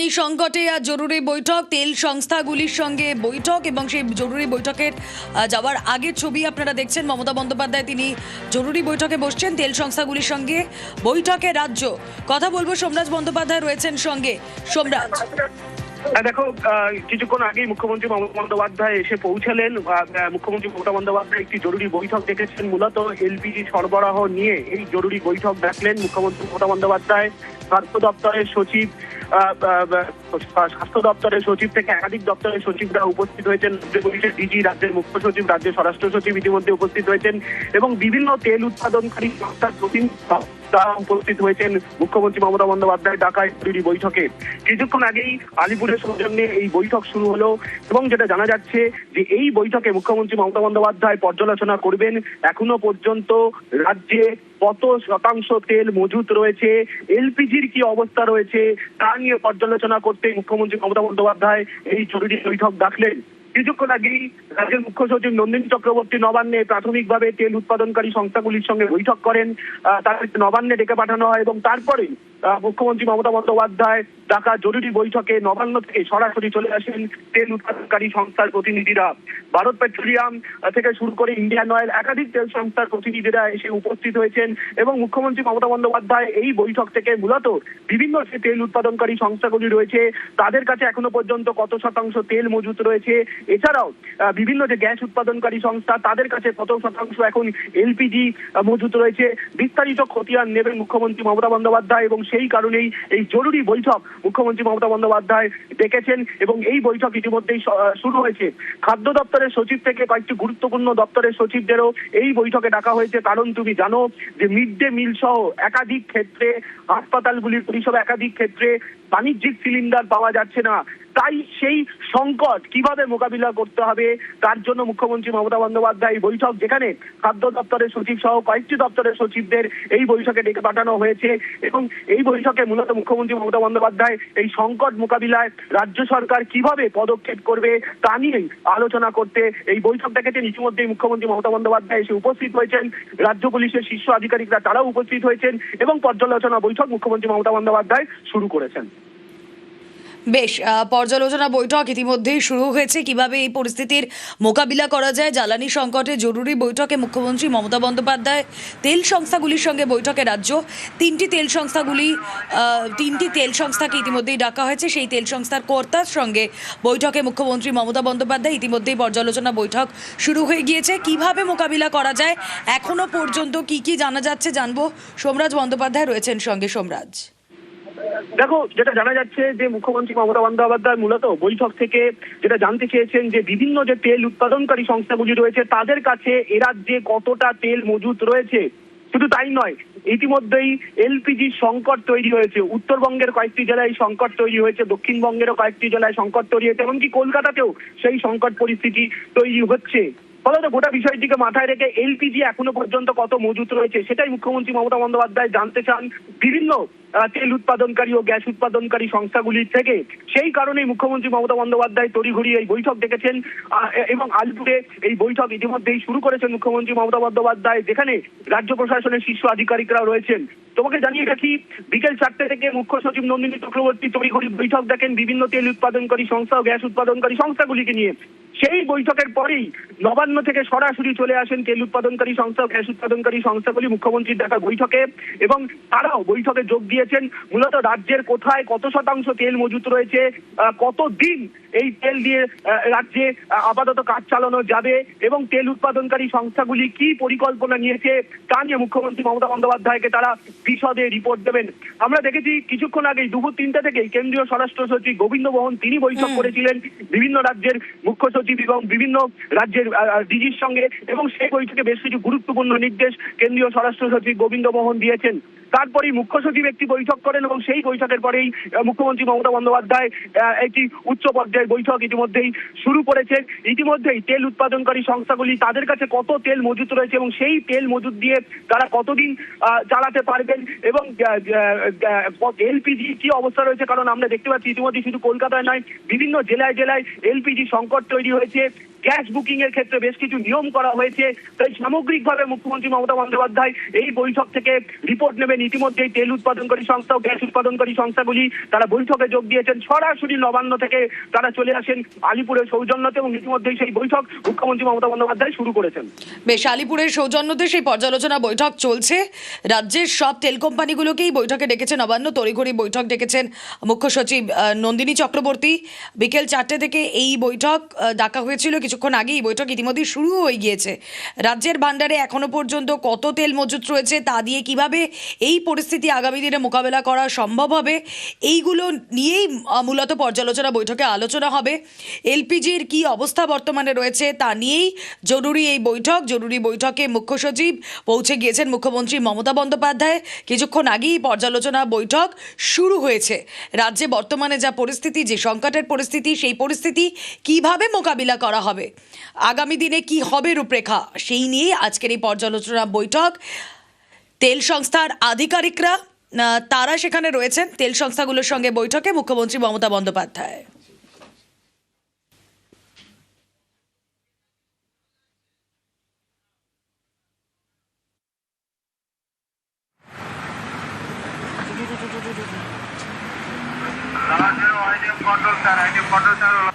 এই সংকটে আজ জরুরি বৈঠক, তেল সংস্থাগুলির সঙ্গে বৈঠক এবং সেই জরুরি বৈঠকের যাওয়ার আগের ছবি আপনারা দেখছেন। মমতা বন্দ্যোপাধ্যায় তিনি জরুরি বৈঠকে বসছেন, তেল সংস্থাগুলির সঙ্গে বৈঠকে রাজ্য। কথা বলবো, সোমরাজ বন্দ্যোপাধ্যায় রয়েছেন সঙ্গে। সোমরাজ, দেখো, কিছুক্ষণ আগেই মুখ্যমন্ত্রী মমতা বন্দ্যোপাধ্যায় এসে পৌঁছালেন। মুখ্যমন্ত্রী মমতা বন্দ্যোপাধ্যায় একটি জরুরি বৈঠক ডেকেছেন, মূলত এলপিজি সরবরাহ নিয়ে এই জরুরি বৈঠক ডাকলেন মুখ্যমন্ত্রী মমতা বন্দ্যোপাধ্যায়। স্বাস্থ্য দপ্তরের সচিব, স্বাস্থ্য দপ্তরের সচিব থেকে একাধিক দপ্তরের সচিবরা উপস্থিত হয়েছেন। পুলিশের ডিজি, রাজ্যের মুখ্য সচিব, রাজ্যের স্বরাষ্ট্র সচিব ইতিমধ্যে উপস্থিত হয়েছেন এবং বিভিন্ন তেল উৎপাদনকারী সংস্থার প্রতিনিধি তারা উপস্থিত হয়েছেন মুখ্যমন্ত্রী মমতা বন্দ্যোপাধ্যায় ডাকায় জরুরি বৈঠকে। কিছুক্ষণ আগেই আলিপুরের সৌজন্যে এই বৈঠক শুরু হলো এবং যেটা জানা যাচ্ছে যে এই বৈঠকে মুখ্যমন্ত্রী মমতা বন্দ্যোপাধ্যায় পর্যালোচনা করবেন এখনো পর্যন্ত রাজ্যে কত শতাংশ তেল মজুত রয়েছে, এলপিজির কি অবস্থা রয়েছে তা নিয়ে পর্যালোচনা করতে মুখ্যমন্ত্রী মমতা বন্দ্যোপাধ্যায় এই জরুরি বৈঠক ডাকলেন। কিছুক্ষণ আগেই রাজ্যের মুখ্য সচিব নন্দিনী চক্রবর্তী নবান্নে প্রাথমিকভাবে তেল উৎপাদনকারী সংস্থাগুলির সঙ্গে বৈঠক করেন। তাদের নবান্নে ডেকে পাঠানো হয় এবং তারপরে মুখ্যমন্ত্রী মমতা বন্দ্যোপাধ্যায় ডাকা জরুরি বৈঠকে নবান্ন থেকে সরাসরি চলে আসেন তেল উৎপাদনকারী সংস্থার প্রতিনিধিরা। ভারত পেট্রোলিয়াম থেকে শুরু করে ইন্ডিয়ান অয়েল, একাধিক তেল সংস্থার প্রতিনিধিরা এসে উপস্থিত হয়েছেন এবং মুখ্যমন্ত্রী মমতা বন্দ্যোপাধ্যায় এই বৈঠক থেকে মূলত বিভিন্ন যে তেল উৎপাদনকারী সংস্থাগুলি রয়েছে তাদের কাছে এখনো পর্যন্ত কত শতাংশ তেল মজুত রয়েছে, এছাড়াও বিভিন্ন যে গ্যাস উৎপাদনকারী সংস্থা তাদের কাছে কত শতাংশ এখন এলপিজি মজুত রয়েছে, বিস্তারিত খতিয়ান নেবেন মুখ্যমন্ত্রী মমতা বন্দ্যোপাধ্যায় এবং সেই কারণেই এই জরুরি বৈঠক মুখ্যমন্ত্রী মমতা বন্দ্যোপাধ্যায় ডেকেছেন এবং এই বৈঠক ইতিমধ্যেই শুরু হয়েছে। খাদ্য দপ্তরের সচিব থেকে কয়েকটি গুরুত্বপূর্ণ দপ্তরের সচিবদেরও এই বৈঠকে ডাকা হয়েছে, কারণ তুমি জানো যে মিড ডে মিল সহ একাধিক ক্ষেত্রে হাসপাতালগুলির পরিষেবা, একাধিক ক্ষেত্রে বাণিজ্যিক সিলিন্ডার পাওয়া যাচ্ছে না। তাই সেই সংকট কিভাবে মোকাবিলা করতে হবে তার জন্য মুখ্যমন্ত্রী মমতা বন্দ্যোপাধ্যায় বৈঠক, যেখানে খাদ্য দপ্তরের সচিব সহ কয়েকটি দপ্তরের সচিবদের এই বৈঠকে ডেকে পাঠানো হয়েছে এবং এই বৈঠকে মূলত মুখ্যমন্ত্রী মমতা বন্দ্যোপাধ্যায় এই সংকট মোকাবিলায় রাজ্য সরকার কিভাবে পদক্ষেপ করবে তা নিয়েই আলোচনা করতে এই বৈঠক ডেকেছেন। ইতিমধ্যেই মুখ্যমন্ত্রী মমতা বন্দ্যোপাধ্যায় এসে উপস্থিত হয়েছেন, রাজ্য পুলিশের শীর্ষ আধিকারিকরা তারাও উপস্থিত হয়েছেন এবং পর্যালোচনা বৈঠক মুখ্যমন্ত্রী মমতা বন্দ্যোপাধ্যায় শুরু করেছেন। বেশ, পর্যালোচনা বৈঠক ইতিমধ্যেই শুরু হয়েছে। কিভাবে এই পরিস্থিতির মোকাবিলা করা যায়, জ্বালানি সংকটে জরুরি বৈঠকে মুখ্যমন্ত্রী মমতা বন্দ্যোপাধ্যায় তেল সংস্থাগুলির সঙ্গে বৈঠকে রাজ্য। তিনটি তেল সংস্থাকে ইতিমধ্যেই ডাকা হয়েছে, সেই তেল সংস্থার কর্তার সঙ্গে বৈঠকে মুখ্যমন্ত্রী মমতা বন্দ্যোপাধ্যায় ইতিমধ্যেই পর্যালোচনা বৈঠক শুরু হয়ে গিয়েছে। কিভাবে মোকাবিলা করা যায় এখনো পর্যন্ত কি কি জানা যাচ্ছে জানবো। সোমরাজ বন্দ্যোপাধ্যায় রয়েছেন সঙ্গে। সোমরাজ, দেখো, যেটা জানা যাচ্ছে যে মুখ্যমন্ত্রী মমতা বন্দ্যোপাধ্যায় মূলত বৈঠক থেকে যেটা জানতে চেয়েছেন যে বিভিন্ন যে তেল উৎপাদনকারী সংস্থাগুলি রয়েছে তাদের কাছে এ রাজ্যে কতটা তেল মজুত রয়েছে। শুধু তাই নয়, ইতিমধ্যেই এলপিজি সংকট তৈরি হয়েছে, উত্তরবঙ্গের কয়েকটি জেলায় সংকট তৈরি হয়েছে, দক্ষিণবঙ্গেরও কয়েকটি জেলায় সংকট তৈরি হয়েছে, এমনকি কলকাতাতেও সেই সংকট পরিস্থিতি তৈরি হচ্ছে। ফলত গোটা বিষয়টিকে মাথায় রেখে এলপিজি এখনো পর্যন্ত কত মজুত রয়েছে সেটাই মুখ্যমন্ত্রী মমতা বন্দ্যোপাধ্যায় জানতে চান বিভিন্ন তেল উৎপাদনকারী ও গ্যাস উৎপাদনকারী সংস্থাগুলির থেকে। সেই কারণেই মুখ্যমন্ত্রী মমতা বন্দ্যোপাধ্যায় তড়িঘড়ি এই বৈঠক ডেকেছেন এবং আলিপুরে এই বৈঠক ইতিমধ্যেই শুরু করেছেন মুখ্যমন্ত্রী মমতা বন্দ্যোপাধ্যায়, যেখানে রাজ্য প্রশাসনের শীর্ষ আধিকারিকরা রয়েছেন। তোমাকে জানিয়ে রাখি, বিকেল 4টে থেকে মুখ্য সচিব নন্দিনী চক্রবর্তী তড়িঘড়ি বৈঠক দেখেন বিভিন্ন তেল উৎপাদনকারী সংস্থা ও গ্যাস উৎপাদনকারী সংস্থাগুলিকে নিয়ে। সেই বৈঠকের পরেই নবান্ন থেকে সরাসরি চলে আসেন তেল উৎপাদনকারী সংস্থা ও গ্যাস উৎপাদনকারী সংস্থাগুলি মুখ্যমন্ত্রীর ডাকা বৈঠকে এবং তারাও বৈঠকে যোগ দিয়েছেন। মূলত রাজ্যের কোথায় কত শতাংশ তেল মজুত রয়েছে, কতদিন এই তেল দিয়ে রাজ্যে আপাতত কাজ চালানো যাবে এবং তেল উৎপাদনকারী সংস্থাগুলি কি পরিকল্পনা নিয়েছে তা নিয়ে মুখ্যমন্ত্রী মমতা বন্দ্যোপাধ্যায়কে তারা বিশদে রিপোর্ট দেবেন। আমরা দেখেছি কিছুক্ষণ আগেই দুপুর 3টে থেকেই কেন্দ্রীয় স্বরাষ্ট্র সচিব গোবিন্দ মোহন তিনি বৈঠক করেছিলেন বিভিন্ন রাজ্যের মুখ্য সচিব এবং বিভিন্ন রাজ্যের ডিজির সঙ্গে এবং সেই বৈঠকে বেশ কিছু গুরুত্বপূর্ণ নির্দেশ কেন্দ্রীয় স্বরাষ্ট্র সচিব গোবিন্দ মোহন দিয়েছেন। তারপরেই মুখ্য সচিব একটি বৈঠক করেন এবং সেই বৈঠকের পরেই মুখ্যমন্ত্রী মমতা বন্দ্যোপাধ্যায় একটি উচ্চ পর্যায়ের বৈঠক ইতিমধ্যেই শুরু করেছে। ইতিমধ্যেই তেল উৎপাদনকারী সংস্থাগুলি তাদের কাছে কত তেল মজুত রয়েছে এবং সেই তেল মজুত দিয়ে তারা কতদিন চালাতে পারবেন এবং এলপিজি কি অবস্থা রয়েছে, কারণ আমরা দেখতে পাচ্ছি ইতিমধ্যে শুধু কলকাতায় নয় বিভিন্ন জেলায় জেলায় এলপিজি সংকট তৈরি হয়েছে। গ্যাস বুকিং এর ক্ষেত্রে বেশ কিছু নিয়ম করা হয়েছে। তাই সামগ্রিকভাবে মুখ্যমন্ত্রী মমতা বন্দ্যোপাধ্যায় এই বৈঠক থেকে রিপোর্ট নেবেন। ইতিমধ্যেই তেল উৎপাদনকারী সংস্থা ও গ্যাস উৎপাদনকারী সংস্থাগুলি তারা বৈঠকে যোগ দিয়েছেন। সরাসরি নবান্ন থেকে তারা চলে আসেন আলিপুরের সৌজন্যতে এবং ইতিমধ্যেই সেই বৈঠক মুখ্যমন্ত্রী মমতা বন্দ্যোপাধ্যায় শুরু করেছেন। বেশ, আলিপুরের সৌজন্যতে সেই পর্যালোচনা বৈঠক চলছে। রাজ্যের সব তেল কোম্পানিগুলোকেই বৈঠকে ডেকেছে নবান্ন। তড়িঘড়ি বৈঠক ডেকেছেন মুখ্য সচিব নন্দিনী চক্রবর্তী। বিকেল 4টে থেকে এই বৈঠক ডাকা হয়েছিল। কিছুক্ষণ আগে এই বৈঠক ইতিমধ্যেই শুরু হয়ে গিয়েছে। রাজ্যের ভান্ডারে এখনো পর্যন্ত কত তেল মজুত রয়েছে, তা দিয়ে কিভাবে এই পরিস্থিতি আগামী দিনে মোকাবেলা করা সম্ভব হবে, এইগুলো নিয়েই মূলত পর্যালোচনা বৈঠকে আলোচনা হবে। এলপিজির কি অবস্থা বর্তমানে রয়েছে তা নিয়েই জরুরি এই বৈঠক। জরুরি বৈঠকে মুখ্য সচিব পৌঁছে গিয়েছেন মুখ্যমন্ত্রী মমতা বন্দ্যোপাধ্যায়। কিছুক্ষণ আগেই পর্যালোচনা বৈঠক শুরু হয়েছে। রাজ্যে বর্তমানে যা পরিস্থিতি, যে সংকটের পরিস্থিতি, সেই পরিস্থিতি কিভাবে মোকাবিলা করা হবে, আগামী দিনে কি হবে রূপরেখা, সেই নিয়েই আজকের এই পর্যালোচনা বৈঠক। তেল সংস্থার আধিকারিকরা তারা সেখানে রয়েছেন। তেল সংস্থাগুলোর সঙ্গে বৈঠকে মুখ্যমন্ত্রী Mamata Bandyopadhyay. control, sir. I need control, sir.